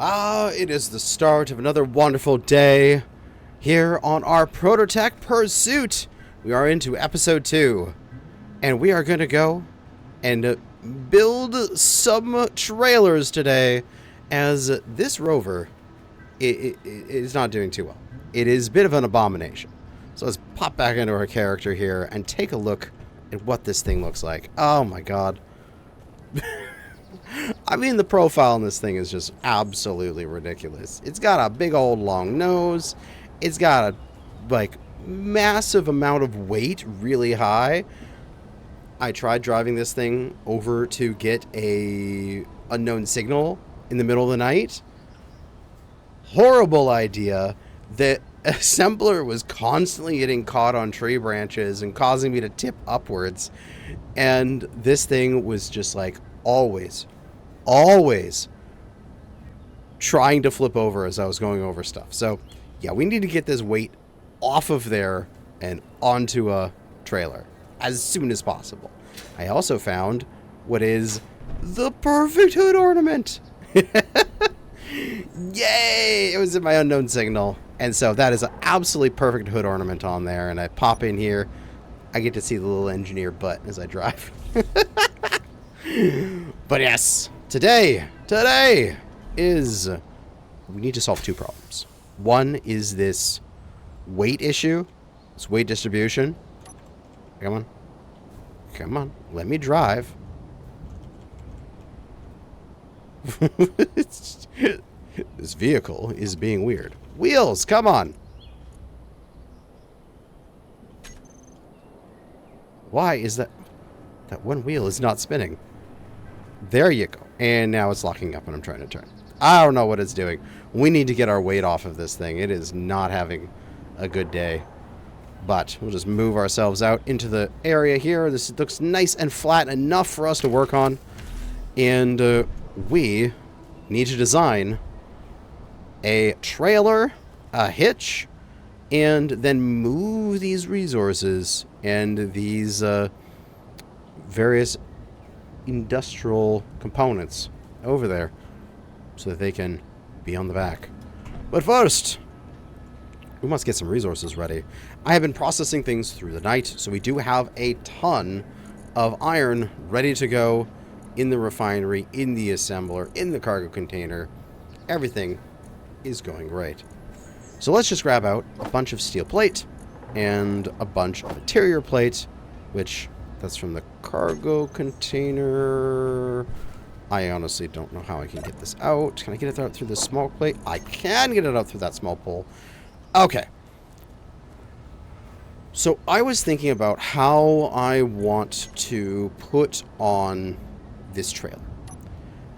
It is the start of another wonderful day here on our Prototech pursuit. We are into episode 2, and we are going to go and build some trailers today, as this Rover it is not doing too well. It is a bit of an abomination. So let's pop back into our character here and take a look at what this thing looks like. Oh my god. I mean, the profile on this thing is just absolutely ridiculous. It's got a big old long nose. It's got a, like, massive amount of weight, really high. I tried driving this thing over to get a unknown signal in the middle of the night. Horrible idea. The assembler was constantly getting caught on tree branches and causing me to tip upwards. And this thing was just like always trying to flip over as I was going over stuff. So yeah, we need to get this weight off of there and onto a trailer as soon as possible. I also found what is the perfect hood ornament. Yay! It was in my unknown signal. And so that is an absolutely perfect hood ornament on there. And I pop in here. I get to see the little engineer butt as I drive. But yes, today is, we need to solve two problems. One is this weight issue, this weight distribution. Come on, let me drive. This vehicle is being weird. Wheels, come on. Why is that one wheel is not spinning? There you go. And now it's locking up when I'm trying to turn. I don't know what it's doing. We need to get our weight off of this thing. It is not having a good day. But we'll just move ourselves out into the area here. This looks nice and flat enough for us to work on. And we need to design a trailer, a hitch, and then move these resources and these various industrial components over there so that they can be on the back. But first, we must get some resources ready. I have been processing things through the night, so we do have a ton of iron ready to go in the refinery, in the assembler, in the cargo container. Everything is going great. So let's just grab out a bunch of steel plate and a bunch of interior plate, which that's from the cargo container. I honestly don't know how I can get this out. Can I get it out through the small plate? I can get it out through that small pole. Okay. So I was thinking about how I want to put on this trailer.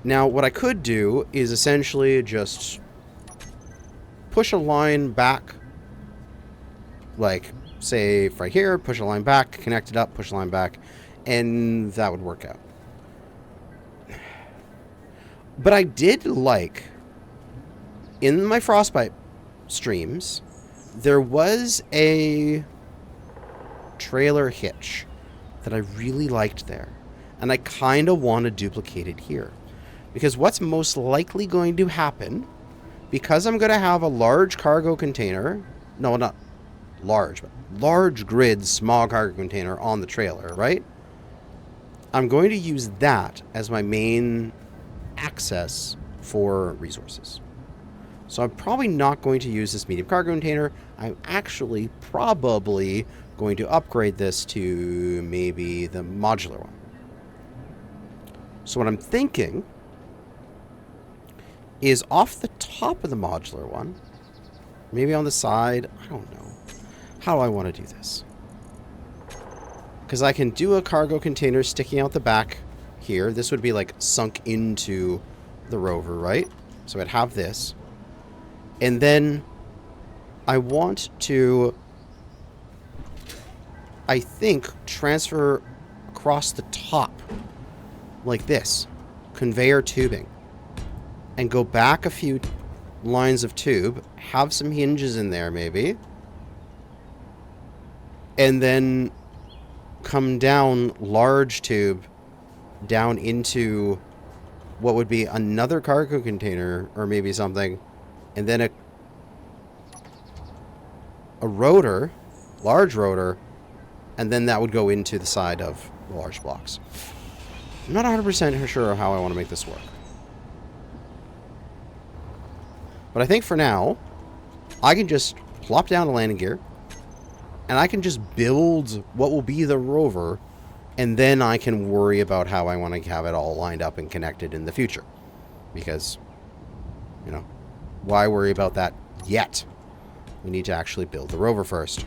Now, what I could do is essentially just push a line back, like, say, right here, push a line back, connect it up, push a line back, and that would work out. But I did like, in my Frostbite streams, there was a trailer hitch that I really liked there. And I kind of want to duplicate it here. Because what's most likely going to happen, because I'm going to have a large cargo container, no, not large, but large grid, small cargo container on the trailer, right? I'm going to use that as my main access for resources. So I'm probably not going to use this medium cargo container. I'm actually probably going to upgrade this to maybe the modular one. So what I'm thinking is off the top of the modular one, maybe on the side, I don't know. How do I want to do this? Because I can do a cargo container sticking out the back here. This would be like sunk into the Rover, right? So I'd have this. And then I want to, I think, transfer across the top like this. Conveyor tubing. And go back a few lines of tube. Have some hinges in there, maybe. And then come down large tube down into what would be another cargo container or maybe something, and then a rotor, large rotor, and then that would go into the side of the large blocks. I'm not 100% sure how I want to make this work. But I think for now, I can just plop down a landing gear, and I can just build what will be the rover, and then I can worry about how I want to have it all lined up and connected in the future. Because, you know, why worry about that yet? We need to actually build the rover first.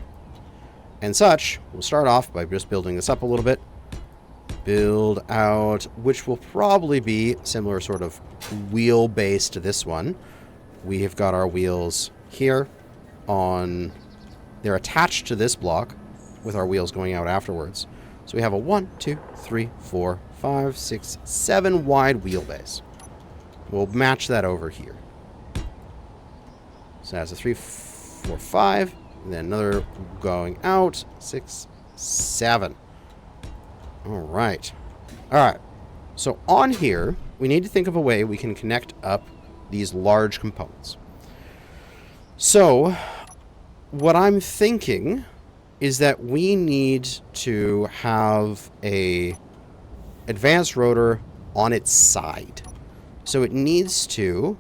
And such, we'll start off by just building this up a little bit. Build out, which will probably be similar sort of wheel-based to this one. We have got our wheels here on... They're attached to this block with our wheels going out afterwards. So we have a 1, 2, 3, 4, 5, 6, 7 wide wheelbase. We'll match that over here. So that's a 3, 4, 5. And then another going out. 6, 7. Alright. Alright. So on here, we need to think of a way we can connect up these large components. So, what I'm thinking is that we need to have a advanced rotor on its side. So it needs to,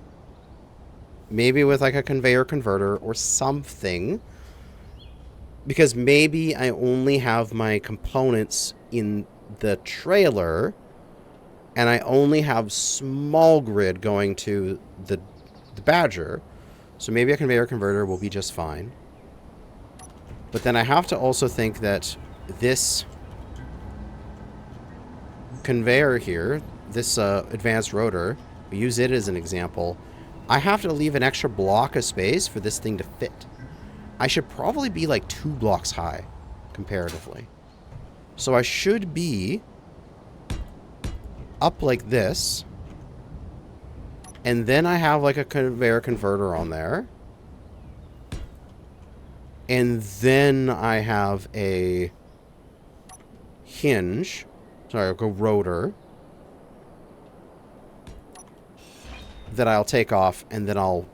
maybe with like a conveyor converter or something, because maybe I only have my components in the trailer and I only have small grid going to the Badger. So maybe a conveyor converter will be just fine. But then I have to also think that this conveyor here, this advanced rotor, we use it as an example, I have to leave an extra block of space for this thing to fit. I should probably be like 2 blocks high, comparatively. So I should be up like this, and then I have like a conveyor converter on there. And then I have a hinge, sorry, a rotor, that I'll take off, and then I'll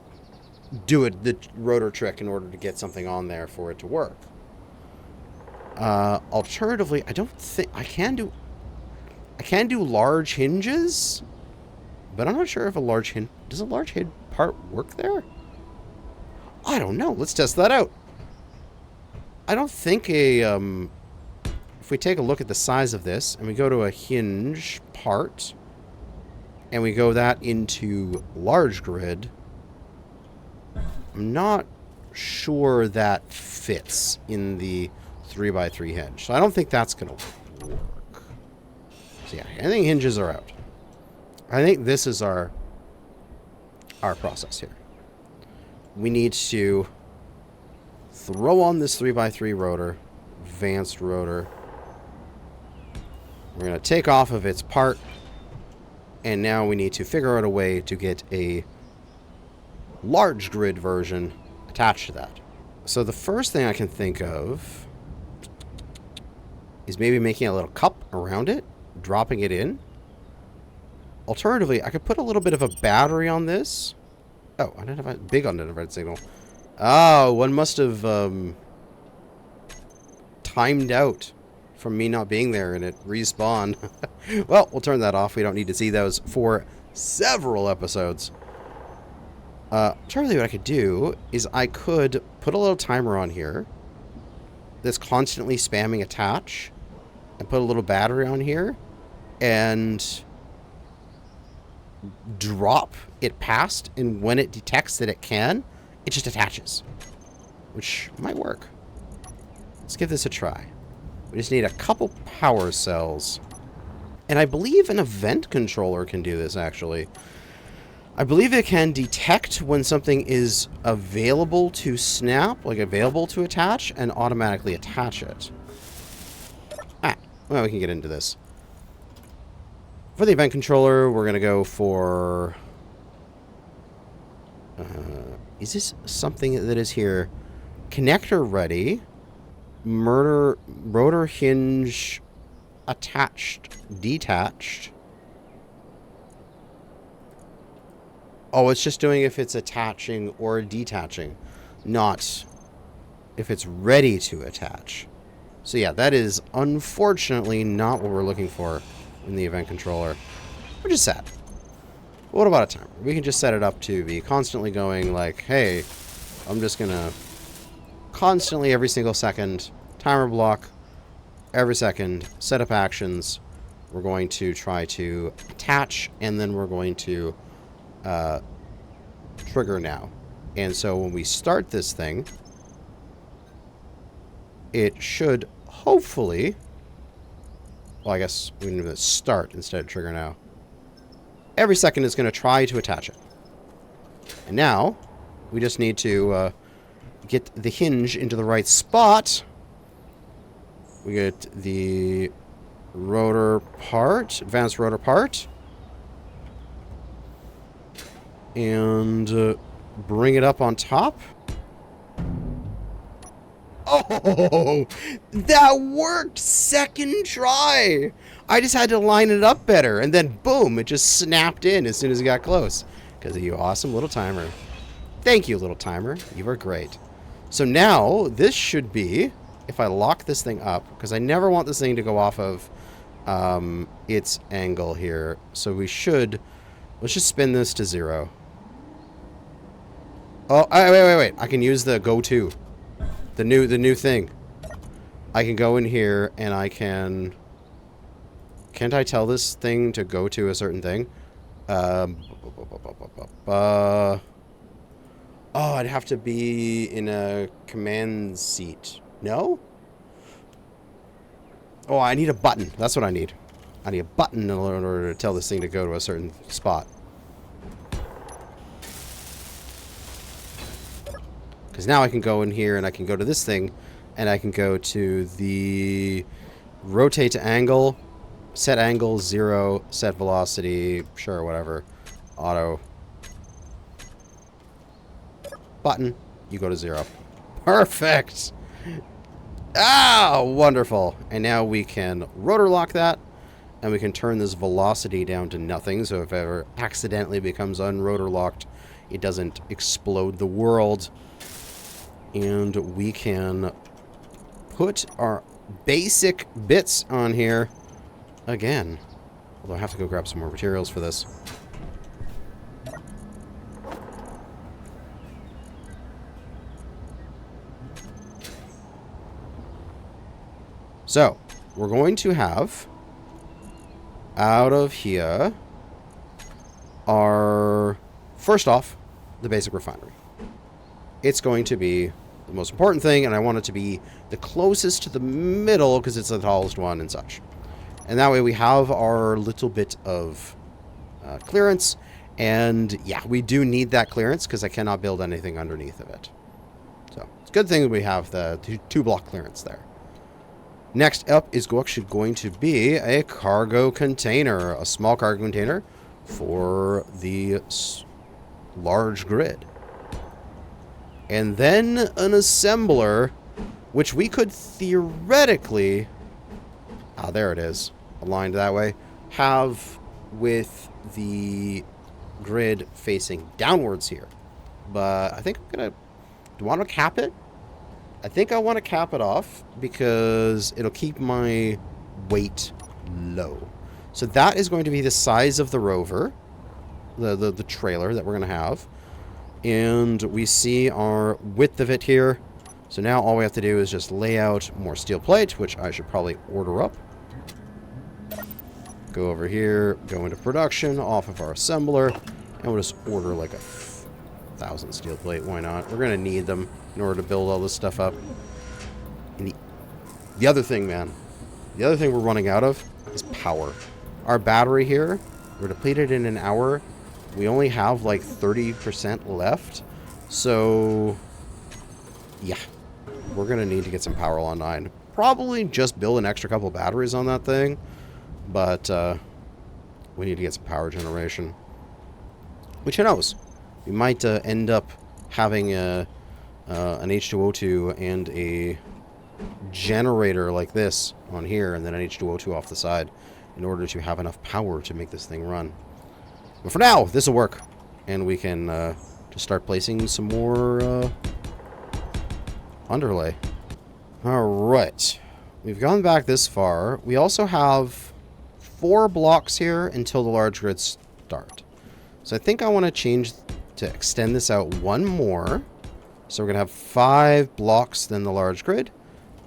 do the rotor trick in order to get something on there for it to work. Alternatively, I don't think I can do large hinges, but I'm not sure if a large hinge, does a large hinge part work there? I don't know. Let's test that out. I don't think if we take a look at the size of this and we go to a hinge part and we go that into large grid, I'm not sure that fits in the 3x3 hinge. So I don't think that's going to work. So yeah, I think hinges are out. I think this is our process here. We need to throw on this 3x3 rotor, advanced rotor. We're going to take off of its part, and now we need to figure out a way to get a large grid version attached to that. So the first thing I can think of is maybe making a little cup around it, dropping it in. Alternatively, I could put a little bit of a battery on this. Oh, I didn't have a big unidentified signal. Oh, one must have timed out from me not being there and it respawned. Well, we'll turn that off. We don't need to see those for several episodes. Alternatively, what I could do is I could put a little timer on here that's constantly spamming attach, and put a little battery on here and drop it past, and when it detects that it can, it just attaches, which might work. Let's give this a try. We just need a couple power cells, and I believe an event controller can do this, actually. I believe it can detect when something is available to snap, like available to attach, and automatically attach it. Well, we can get into this. For the event controller, we're going to go for... is this something that is here? Connector ready. Rotor hinge attached, detached. Oh, it's just doing if it's attaching or detaching, not if it's ready to attach. So yeah, that is unfortunately not what we're looking for in the event controller, which is sad. What about a timer? We can just set it up to be constantly going like, hey, I'm just going to constantly every single second, timer block, every second, set up actions. We're going to try to attach, and then we're going to trigger now. And so when we start this thing, it should hopefully... Well, I guess we need to start instead of trigger now. Every second is going to try to attach it. And now, we just need to get the hinge into the right spot. We get the rotor part, advanced rotor part. And bring it up on top. Oh, that worked! Second try! I just had to line it up better, and then boom, it just snapped in as soon as it got close. Because of you awesome little timer. Thank you, little timer. You are great. So now, this should be, if I lock this thing up, because I never want this thing to go off of its angle here. So we should, let's just spin this to 0. Oh, wait. I can use the go-to. The new thing. I can go in here and I can... Can't I tell this thing to go to a certain thing? Oh, I'd have to be in a command seat. No? Oh, I need a button. That's what I need. I need a button in order to tell this thing to go to a certain spot. Because now I can go in here and I can go to this thing and I can go to the rotate to angle, set angle 0, set velocity, sure, whatever, auto. Button, you go to 0. Perfect! Ah, wonderful. And now we can rotor lock that and we can turn this velocity down to nothing. So if it ever accidentally becomes unrotor locked, it doesn't explode the world. And we can put our basic bits on here again. Although I have to go grab some more materials for this. So, we're going to have, out of here, our, first off, the basic refinery. It's going to be the most important thing, and I want it to be the closest to the middle because it's the tallest one and such. And that way we have our little bit of clearance, and yeah, we do need that clearance because I cannot build anything underneath of it. So, it's a good thing that we have the 2-block clearance there. Next up is actually going to be a cargo container, a small cargo container for the large grid. And then an assembler, which we could theoretically, there it is, aligned that way, have with the grid facing downwards here. But I think I'm going to, do I want to cap it? I think I want to cap it off because it'll keep my weight low. So that is going to be the size of the Rover, the trailer that we're going to have. And we see our width of it here. So now all we have to do is just lay out more steel plate, which I should probably order up. Go over here, go into production off of our assembler, and we'll just order like 1,000 steel plate. Why not? We're going to need them in order to build all this stuff up. And the other thing, man, the other thing we're running out of is power. Our battery here, we're depleted in an hour. We only have like 30% left. So, yeah, we're going to need to get some power online. Probably just build an extra couple batteries on that thing. But we need to get some power generation. Which, who knows? We might end up having an H2O2 and a generator like this on here, and then an H2O2 off the side in order to have enough power to make this thing run. But for now, this will work. And we can just start placing some more underlay. Alright. We've gone back this far. We also have 4 blocks here until the large grids start. So I think I want to change to extend this out one more. So we're going to have 5 blocks then the large grid.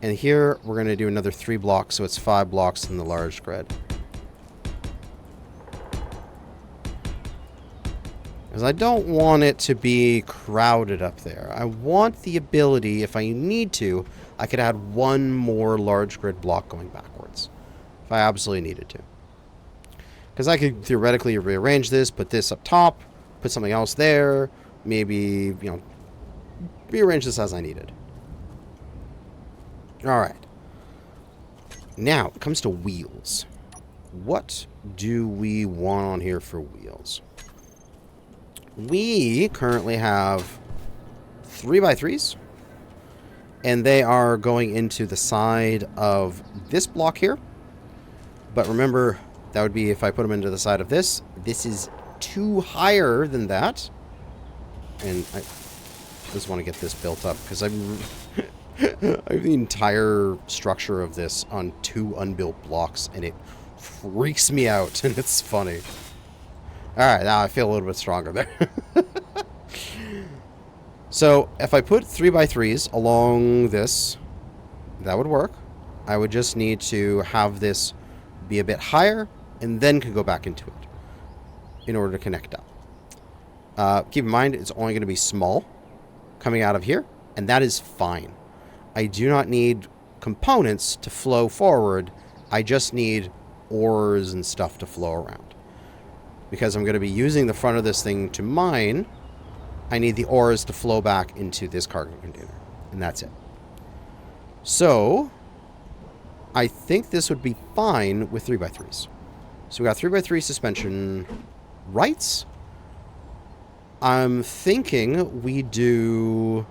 And here we're going to do another 3 blocks, so it's 5 blocks in the large grid. Because I don't want it to be crowded up there. I want the ability, if I need to, I could add one more large grid block going backwards. If I absolutely needed to. Because I could theoretically rearrange this, put this up top, put something else there, maybe, you know, rearrange this as I needed. Alright. Now, it comes to wheels. What do we want on here for wheels? We currently have 3x3s. And they are going into the side of this block here. But remember, that would be if I put them into the side of this. This is 2 higher than that. And I just want to get this built up because I'm... I have the entire structure of this on 2 unbuilt blocks, and it freaks me out, and it's funny. Alright, now I feel a little bit stronger there. So, if I put 3x3s along this, that would work. I would just need to have this be a bit higher, and then could go back into it in order to connect up. Keep in mind, it's only going to be small coming out of here, and that is fine. I do not need components to flow forward. I just need ores and stuff to flow around. Because I'm going to be using the front of this thing to mine, I need the ores to flow back into this cargo container. And that's it. So, I think this would be fine with 3x3s. So we got 3x3 suspension rights. I'm thinking we do...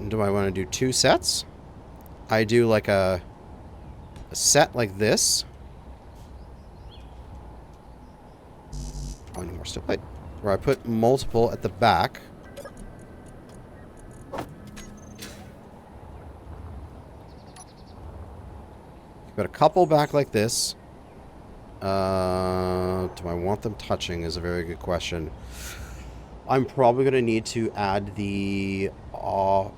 Do I want to do 2 sets? I do like a set like this. Oh, I need more steel plate. Where I put multiple at the back. Got a couple back like this. Do I want them touching is a very good question. I'm probably going to need to add the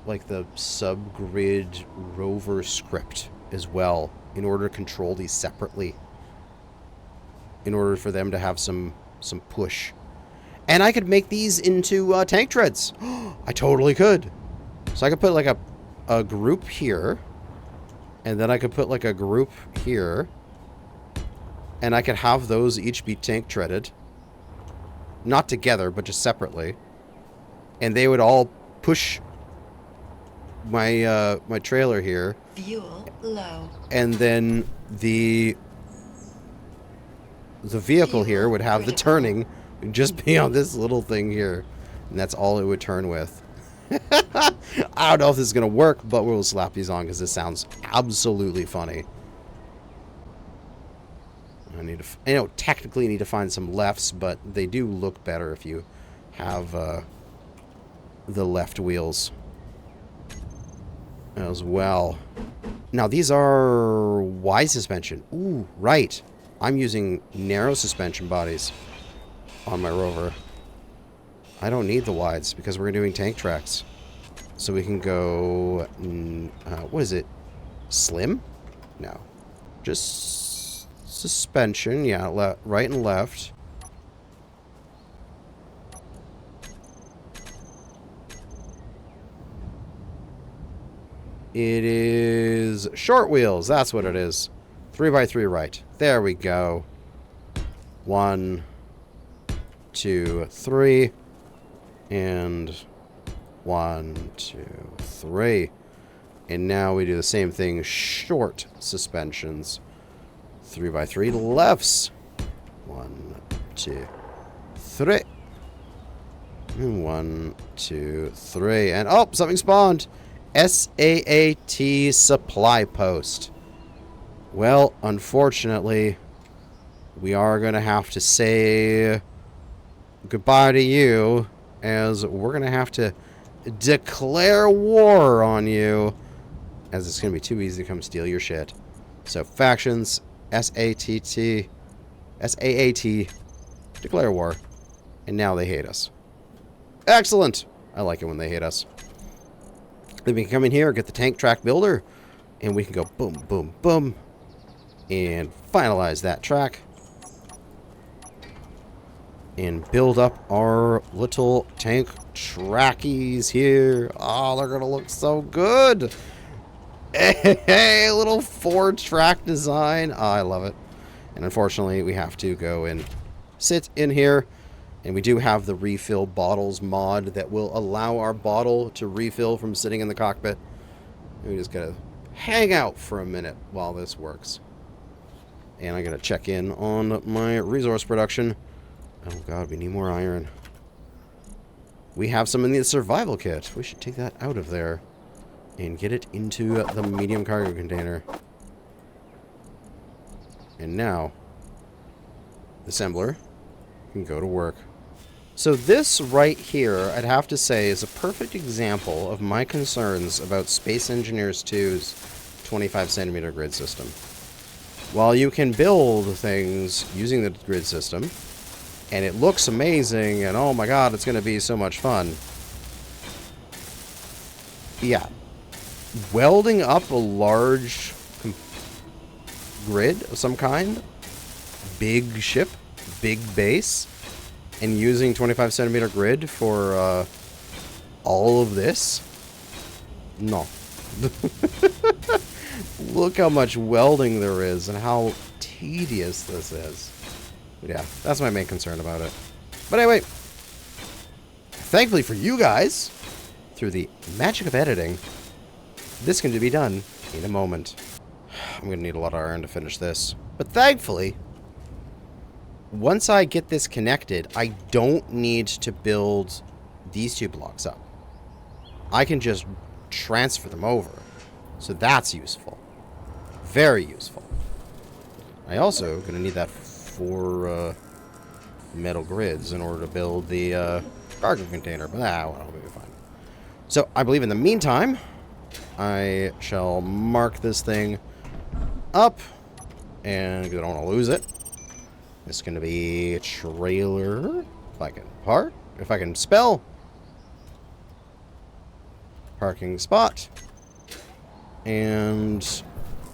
like the subgrid Rover script as well in order to control these separately. In order for them to have some push. And I could make these into tank treads. I totally could. So I could put like a group here. And then I could put like a group here. And I could have those each be tank treaded. Not together, but just separately. And they would all push my my trailer here. Fuel low. And then the vehicle here would have the turning just be on this little thing here. And that's all it would turn with. I don't know if this is going to work, but we'll slap these on because this sounds absolutely funny. I know technically you need to find some lefts, but they do look better if you have the left wheels as well. Now these are wide suspension. Ooh, right. I'm using narrow suspension bodies on my Rover. I don't need the wides because we're doing tank tracks. So we can go, what is it? Slim? No. Just suspension. Yeah, right and left. It is short wheels. That's what it is. 3x3 right. There we go. 1, 2, 3. And 1, 2, 3. And now we do the same thing. Short suspensions. 3x3 lefts. 1, 2, 3. And 1, 2, 3. And oh, something spawned. SAAT supply post. Well, unfortunately, we are going to have to say goodbye to you, as we're going to have to declare war on you, as it's going to be too easy to come steal your shit. So, factions, SAAT, declare war. And now they hate us. Excellent! I like it when they hate us. Then we can come in here, get the tank track builder, and we can go boom, boom, boom, and finalize that track. And build up our little tank trackies here. Oh, they're going to look so good. Hey, little 4-track design. Oh, I love it. And unfortunately, we have to go and sit in here. And we do have the refill bottles mod that will allow our bottle to refill from sitting in the cockpit. We just got to hang out for a minute while this works. And I got to check in on my resource production. Oh god, we need more iron. We have some in the survival kit. We should take that out of there and get it into the medium cargo container. And now, the assembler can go to work. So this right here, I'd have to say, is a perfect example of my concerns about Space Engineers 2's 25cm grid system. While you can build things using the grid system, and it looks amazing, and oh my god, it's going to be so much fun. Yeah. Welding up a large grid of some kind, big ship, big base, and using 25cm grid for all of this? No. Look how much welding there is and how tedious this is. Yeah, that's my main concern about it. But anyway, thankfully for you guys, through the magic of editing, this can be done in a moment. I'm going to need a lot of iron to finish this. But thankfully, once I get this connected, I don't need to build these 2 blocks up. I can just transfer them over. So that's useful. Very useful. I also going to need that 4 metal grids in order to build the cargo container, but that'll be fine. So I believe in the meantime, I shall mark this thing up, and because I don't want to lose it, it's going to be trailer, if I can spell, parking spot, and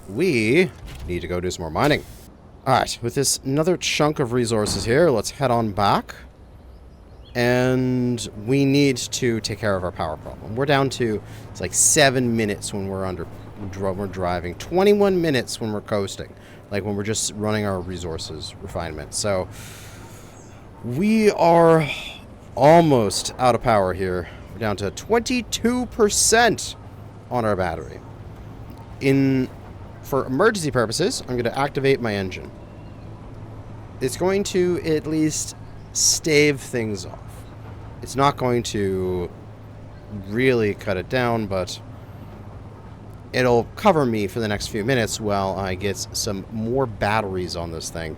we need to go do some more mining. Alright, with this another chunk of resources here, let's head on back. And we need to take care of our power problem. We're down to, it's like 7 minutes when we're driving, 21 minutes when we're coasting. Like when we're just running our resources refinement. So, we are almost out of power here. We're down to 22% on our battery. For emergency purposes, I'm going to activate my engine. It's going to at least stave things off. It's not going to really cut it down, but it'll cover me for the next few minutes while I get some more batteries on this thing.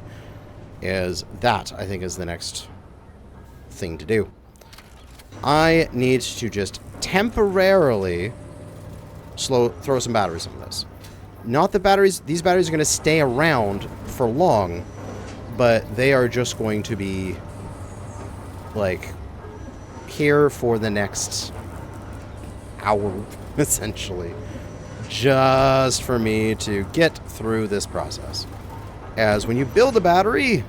That, I think, is the next thing to do. I need to just temporarily throw some batteries on this. Not the batteries, these batteries are going to stay around for long, but they are just going to be, like, here for the next hour, essentially. Just for me to get through this process. As when you build a battery,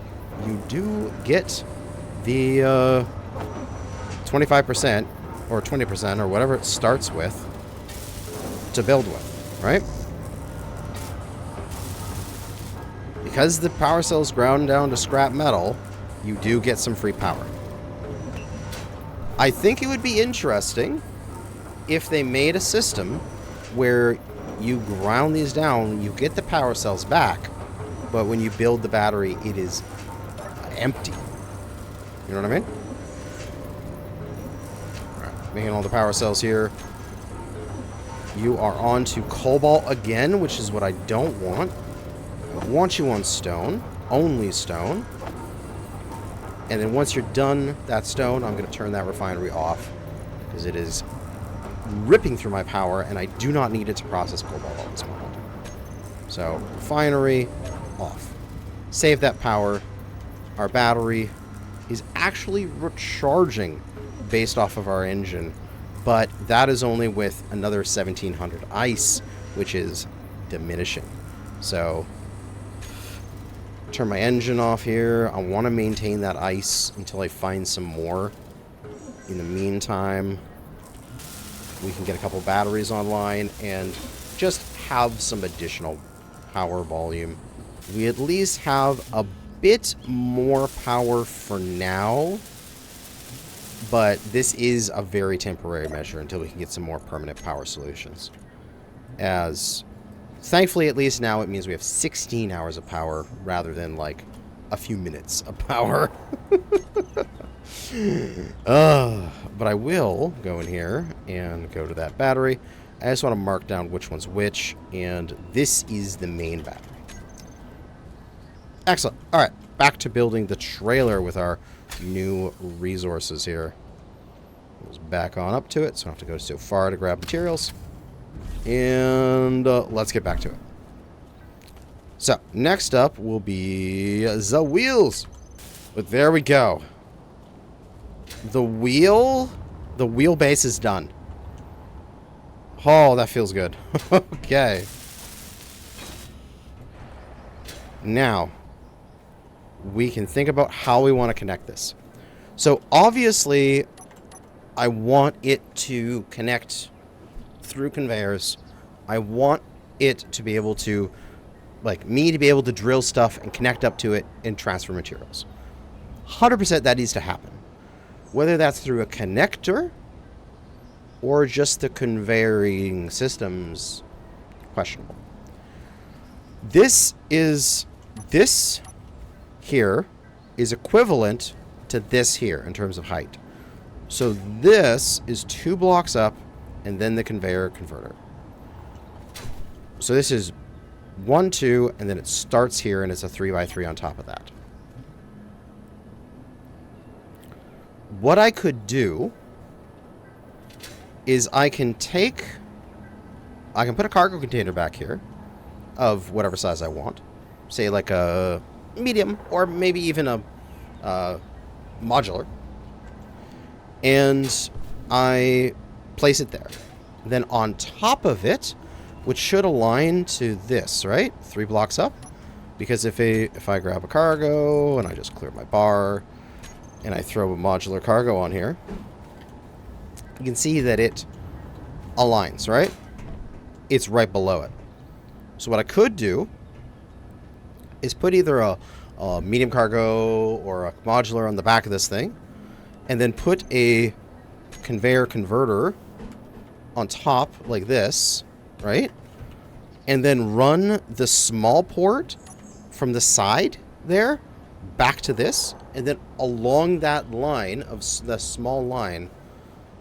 you do get the 25% or 20% or whatever it starts with to build with, right? Because the power cell is ground down to scrap metal, you do get some free power. I think it would be interesting if they made a system where you ground these down, you get the power cells back, but when you build the battery, it is empty. You know what I mean? Alright, making all the power cells here. You are on to cobalt again, which is what I don't want. I want you on stone. only stone. And then once you're done that stone, I'm going to turn that refinery off because it is ripping through my power, and I do not need it to process cobalt at this moment. So, refinery off. Save that power. Our battery is actually recharging based off of our engine, but that is only with another 1700 ice, which is diminishing. So, turn my engine off here. I want to maintain that ice until I find some more. In the meantime, we can get a couple batteries online and just have some additional power volume. We at least have a bit more power for now, but this is a very temporary measure until we can get some more permanent power solutions. As thankfully, at least now, it means we have 16 hours of power rather than like a few minutes of power. But I will go in here and go to that battery. I just want to mark down which one's which, and this is the main battery. Excellent. All right, back to building the trailer with our new resources here. Goes back on up to it, so I don't have to go so far to grab materials. And let's get back to it. So, next up will be the wheels. But there we go. The wheelbase is done. Oh, that feels good. Okay. Now, we can think about how we want to connect this. So, obviously, I want it to connect through conveyors. I want it to be able to, like, me to be able to drill stuff and connect up to it and transfer materials. 100% that needs to happen. Whether that's through a connector or just the conveying systems, questionable. This here is equivalent to this here in terms of height. So this is 2 blocks up and then the conveyor converter. So this is 1, 2, and then it starts here and it's a 3x3 on top of that. What I could do is I can put a cargo container back here of whatever size I want. Say like a medium or maybe even a modular. And I place it there. Then on top of it, which should align to this, right? 3 blocks up. Because if I grab a cargo and I just clear my bar and I throw a modular cargo on here, you can see that it aligns, right? It's right below it. So what I could do is put either a medium cargo or a modular on the back of this thing, and then put a conveyor converter on top like this, right? And then run the small port from the side there back to this, and then along that line of the small line,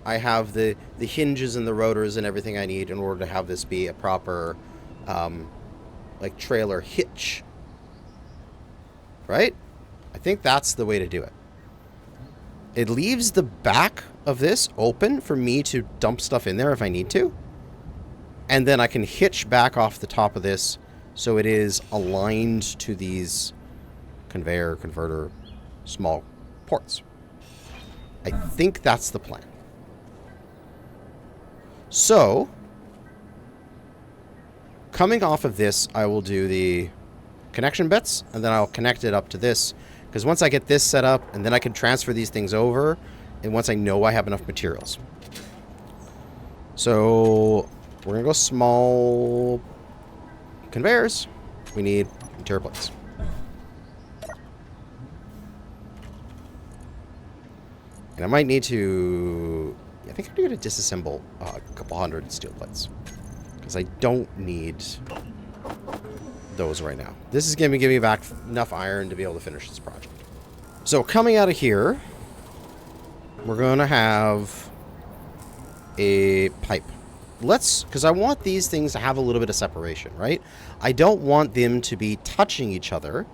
I have the hinges and the rotors and everything I need in order to have this be a proper like trailer hitch, right? I think that's the way to do it. It leaves the back of this open for me to dump stuff in there if I need to. And then I can hitch back off the top of this so it is aligned to these conveyor converter small ports. I think that's the plan. So, coming off of this, I will do the connection bits, and then I'll connect it up to this. Because once I get this set up, and then I can transfer these things over, and once I know I have enough materials. So, we're going to go small conveyors. We need material plates. And I might need to... I think I'm going to disassemble a couple hundred steel plates. Because I don't need those right now. This is going to give me back enough iron to be able to finish this project. So coming out of here, we're going to have a pipe. Because I want these things to have a little bit of separation, right? I don't want them to be touching each other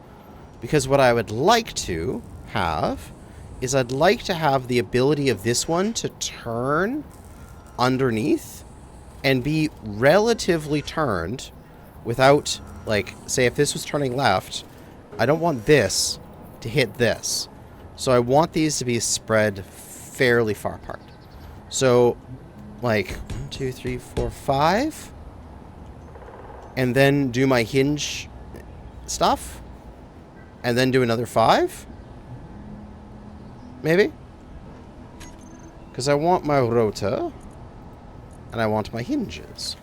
Because what I would like to have is I'd like to have the ability of this one to turn underneath and be relatively turned without, like, say if this was turning left, I don't want this to hit this. So I want these to be spread fairly far apart. So, like, 1, 2, 3, 4, 5. And then do my hinge stuff. And then do another 5. Maybe? Because I want my rotor. And I want my hinges.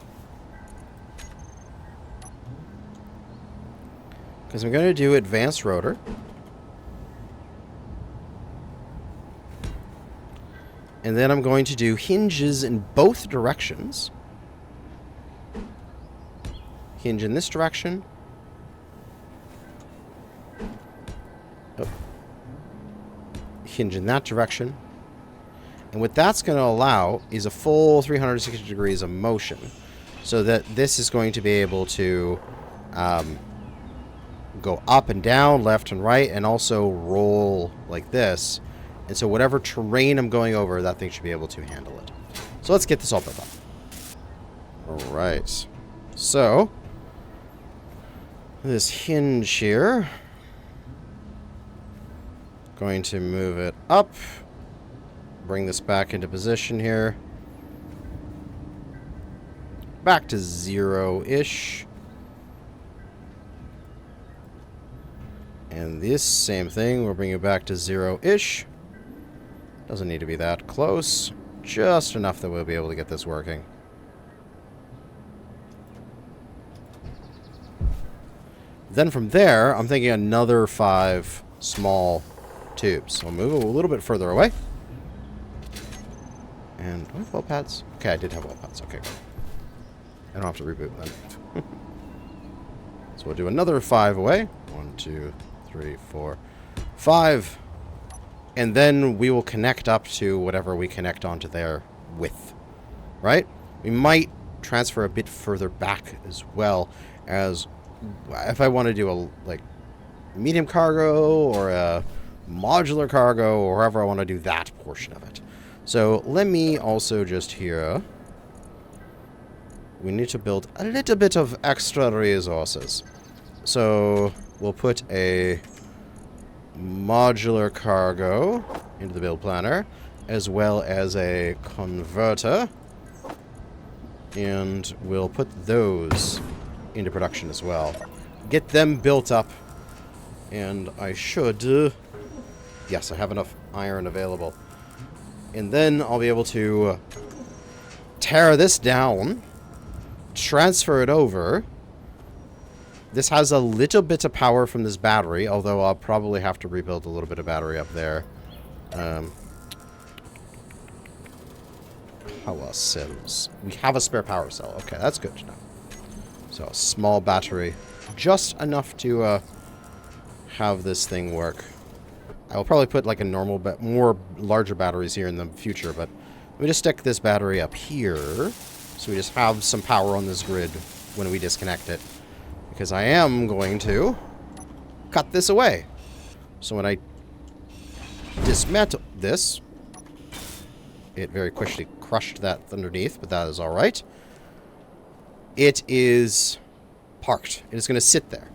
Because I'm going to do advanced rotor. And then I'm going to do hinges in both directions. Hinge in this direction. Oh. Hinge in that direction. And what that's going to allow is a full 360 degrees of motion. So that this is going to be able to go up and down, left and right, and also roll like this. And so whatever terrain I'm going over, that thing should be able to handle it. So let's get this all built up. Alright. So, this hinge here. Going to move it up. Bring this back into position here. Back to 0-ish. And this same thing, we'll bring it back to 0-ish. Doesn't need to be that close. Just enough that we'll be able to get this working. Then from there, I'm thinking another 5 small tubes. So I'll move it a little bit further away. And do I have weld pads? Okay, I did have weld pads. Okay, good. I don't have to reboot then. So we'll do another 5 away. 1, 2, 3, 4, 5. And then we will connect up to whatever we connect onto there with. Right? We might transfer a bit further back as well, as if I want to do a like medium cargo or a modular cargo, or however I want to do that portion of it. So let me also just here, we need to build a little bit of extra resources. So we'll put a modular cargo into the build planner, as well as a converter, and we'll put those into production as well. Get them built up, and I should, yes, I have enough iron available. And then I'll be able to tear this down, transfer it over. This has a little bit of power from this battery, although I'll probably have to rebuild a little bit of battery up there. Power cells. We have a spare power cell. Okay, that's good to know. So a small battery. Just enough to have this thing work. I'll probably put like a normal, more larger batteries here in the future, but let me just stick this battery up here, so we just have some power on this grid when we disconnect it. Because I am going to cut this away. So when I dismantle this, it very quickly crushed that underneath, but that is alright. It is parked. It is going to sit there.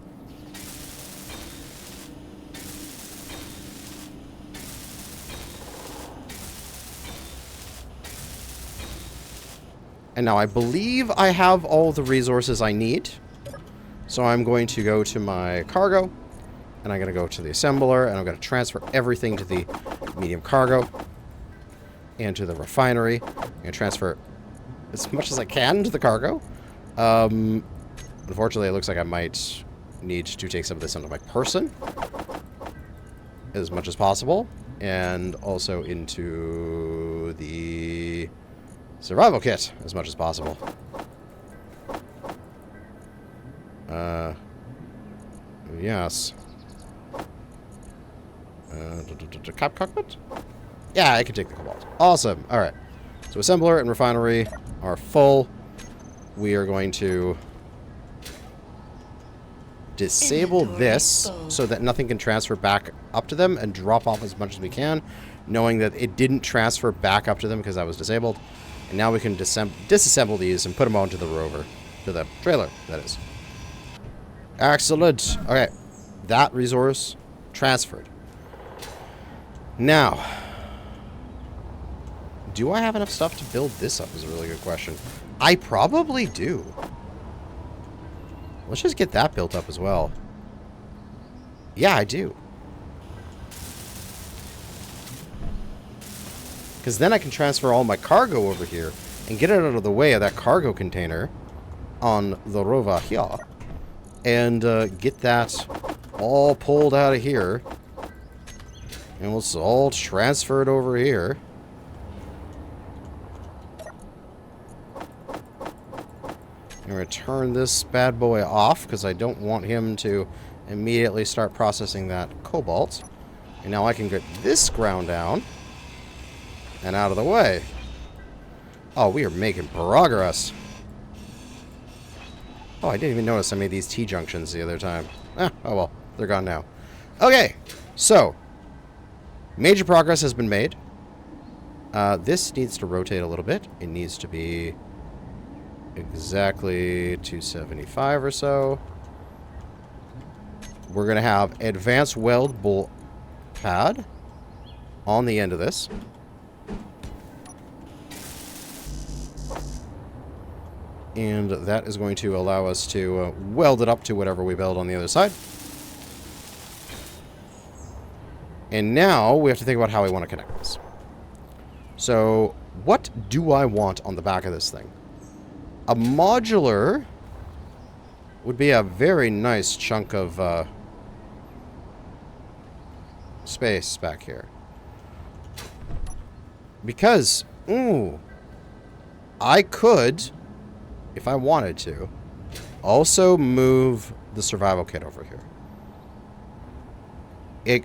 And now I believe I have all the resources I need. So I'm going to go to my cargo, and I'm going to go to the assembler, and I'm going to transfer everything to the medium cargo and to the refinery. I'm going to transfer as much as I can to the cargo. Unfortunately, it looks like I might need to take some of this onto my person as much as possible, and also into the survival kit as much as possible. Yes. Cap cockpit? Yeah, I can take the cobalt. Awesome. Alright. So assembler and refinery are full. We are going to disable this so that nothing can transfer back up to them and drop off as much as we can, knowing that it didn't transfer back up to them because I was disabled. And now we can disassemble these and put them onto the Rover, to the trailer, that is. Excellent. Okay, that resource transferred. Now, do I have enough stuff to build this up is a really good question. I probably do. Let's just get that built up as well. Yeah, I do. Because then I can transfer all my cargo over here and get it out of the way of that cargo container on the Rover here. And get that all pulled out of here. And let's all transfer it over here. I'm going to turn this bad boy off because I don't want him to immediately start processing that cobalt. And now I can get this ground down and out of the way. Oh, we are making progress. Oh, I didn't even notice I made these T-junctions the other time. Oh well, they're gone now. Okay, so major progress has been made. This needs to rotate a little bit. It needs to be exactly 275 or so. We're going to have advanced weld bolt pad on the end of this. And that is going to allow us to weld it up to whatever we build on the other side. And now we have to think about how we want to connect this. So what do I want on the back of this thing? A modular would be a very nice chunk of space back here. Because, I could, if I wanted to, also move the survival kit over here.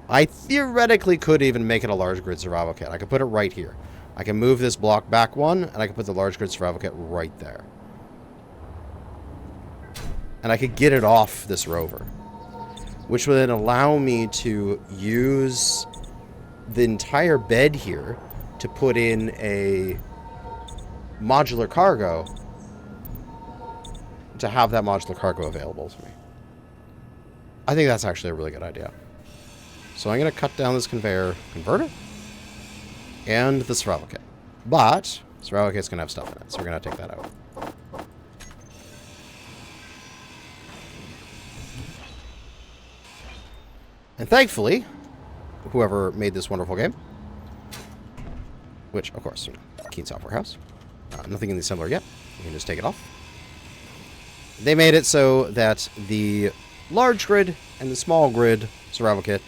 I theoretically could even make it a large grid survival kit. I could put it right here. I can move this block back one, and I can put the large grid survival kit right there. And I could get it off this Rover, which would then allow me to use the entire bed here to put in a modular cargo, to have that modular cargo available to me. I think that's actually a really good idea. So I'm going to cut down this conveyor converter and the survival kit. But survival kit's going to have stuff in it, so we're going to take that out. And thankfully, whoever made this wonderful game, which, of course, Keen Software House, nothing in the assembler yet. You can just take it off. They made it so that the large grid and the small grid survival kit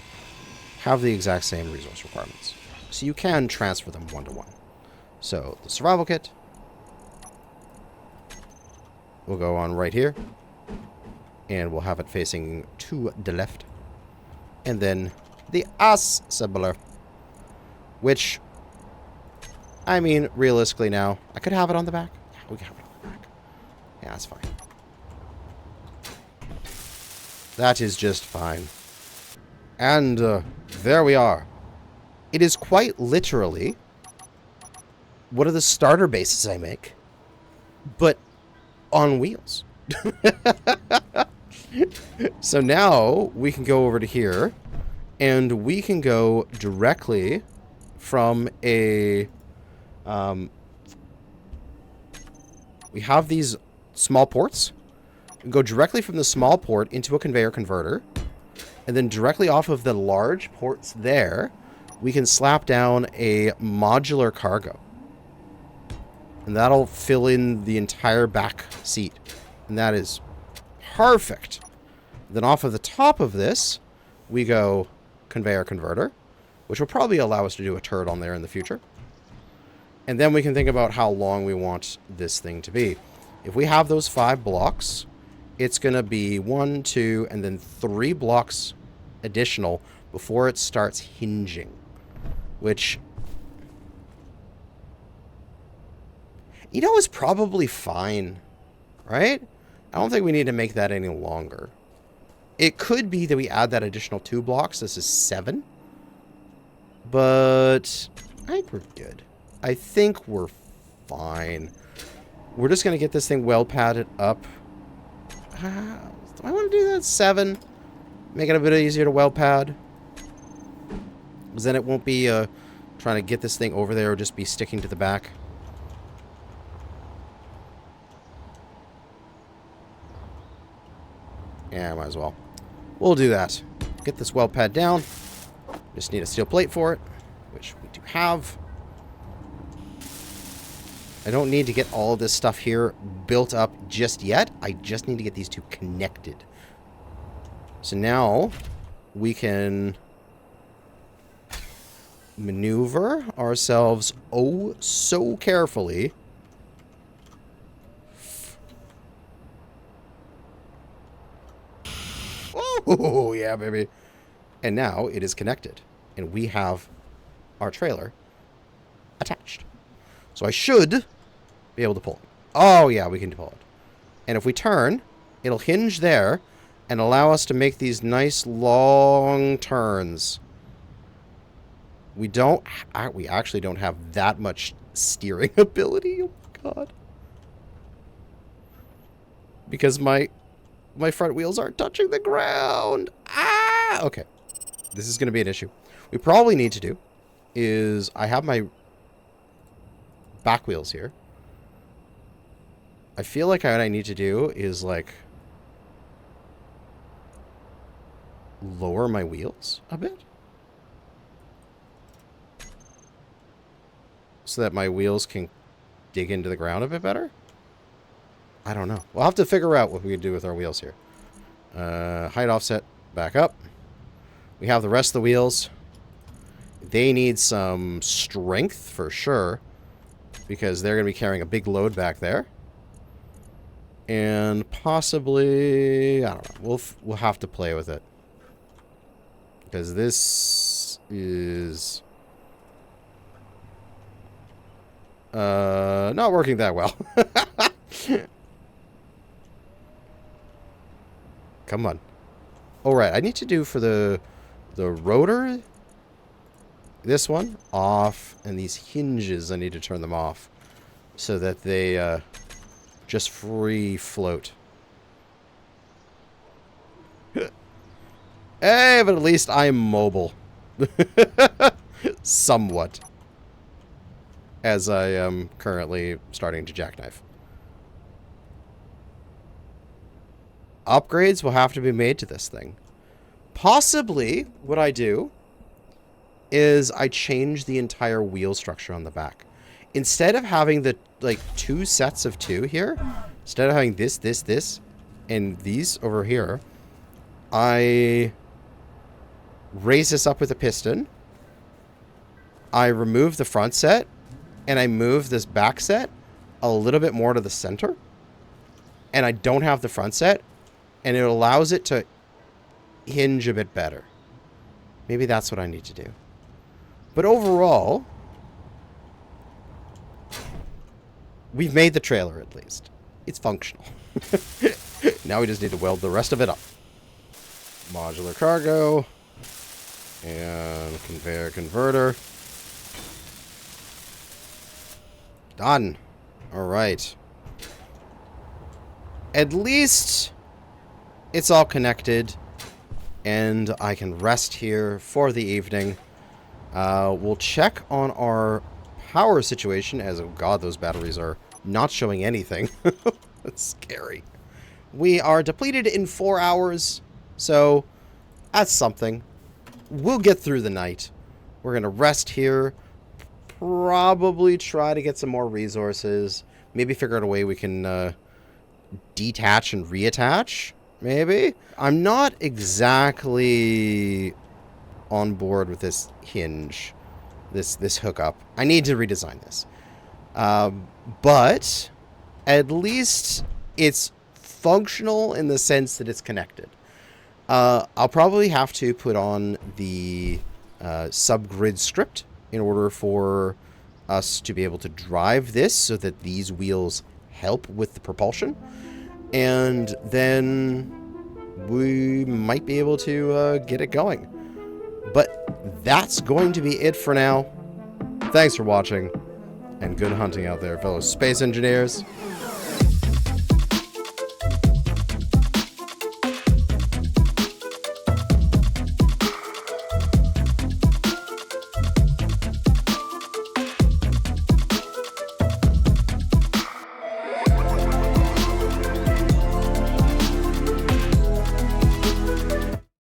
have the exact same resource requirements. So you can transfer them one-to-one. So the survival kit will go on right here. And we'll have it facing to the left. And then the assembler, which, I mean, realistically now, I could have it on the back. Yeah, we can have it on the back. Yeah, that's fine. That is just fine. And there we are. It is quite literally one of the starter bases I make, but on wheels. So now we can go over to here, and we can go directly from a... we have these small ports. We go directly from the small port into a conveyor converter, and then directly off of the large ports there, we can slap down a modular cargo. And that'll fill in the entire back seat. And that is perfect. Then off of the top of this, we go conveyor converter, which will probably allow us to do a turret on there in the future. And then we can think about how long we want this thing to be. If we have those 5 blocks, it's going to be 1, 2, and then 3 blocks additional before it starts hinging. Which, you know, is probably fine, right? I don't think we need to make that any longer. It could be that we add that additional 2 blocks. This is 7. But I think we're good. I think we're fine. We're just going to get this thing well padded up. Do I want to do that? 7. Make it a bit easier to well pad. Because then it won't be trying to get this thing over there or just be sticking to the back. Yeah, might as well. We'll do that. Get this well pad down. Just need a steel plate for it, which we do have. I don't need to get all of this stuff here built up just yet. I just need to get these two connected. So now we can maneuver ourselves oh so carefully. Oh, yeah, baby. And now it is connected. And we have our trailer attached. So I should be able to pull it. Oh, yeah, we can pull it. And if we turn, it'll hinge there and allow us to make these nice long turns. We actually don't have that much steering ability. Oh, my God. Because my front wheels aren't touching the ground. Ah! Okay. This is going to be an issue. We probably need to do is I have my back wheels here. I feel like what I need to do is like lower my wheels a bit so that my wheels can dig into the ground a bit better. I don't know. We'll have to figure out what we can do with our wheels here. Height offset back up. We have the rest of the wheels. They need some strength for sure because they're going to be carrying a big load back there. And possibly, I don't know. We'll have to play with it because this is not working that well. Come on. All right, I need to do for the rotor, this one off, and these hinges, I need to turn them off so that they just free float. Hey, but at least I'm mobile. Somewhat. As I am currently starting to jackknife. Upgrades will have to be made to this thing. Possibly, what I do is I change the entire wheel structure on the back. Instead of having the, like, 2 sets of 2 here, instead of having this, and these over here, I raise this up with a piston. I remove the front set, and I move this back set a little bit more to the center. And I don't have the front set. And it allows it to hinge a bit better. Maybe that's what I need to do. But overall, we've made the trailer at least. It's functional. Now we just need to weld the rest of it up. Modular cargo. And conveyor converter. Done. Alright. At least it's all connected, and I can rest here for the evening. We'll check on our power situation, as, oh god, those batteries are not showing anything. That's scary. We are depleted in 4 hours, so that's something. We'll get through the night. We're going to rest here, probably try to get some more resources, maybe figure out a way we can detach and reattach. Maybe. I'm not exactly on board with this hinge, this hookup. I need to redesign this. But at least it's functional in the sense that it's connected. I'll probably have to put on the subgrid script in order for us to be able to drive this so that these wheels help with the propulsion. And then we might be able to get it going. But that's going to be it for now. Thanks for watching, and good hunting out there, fellow space engineers.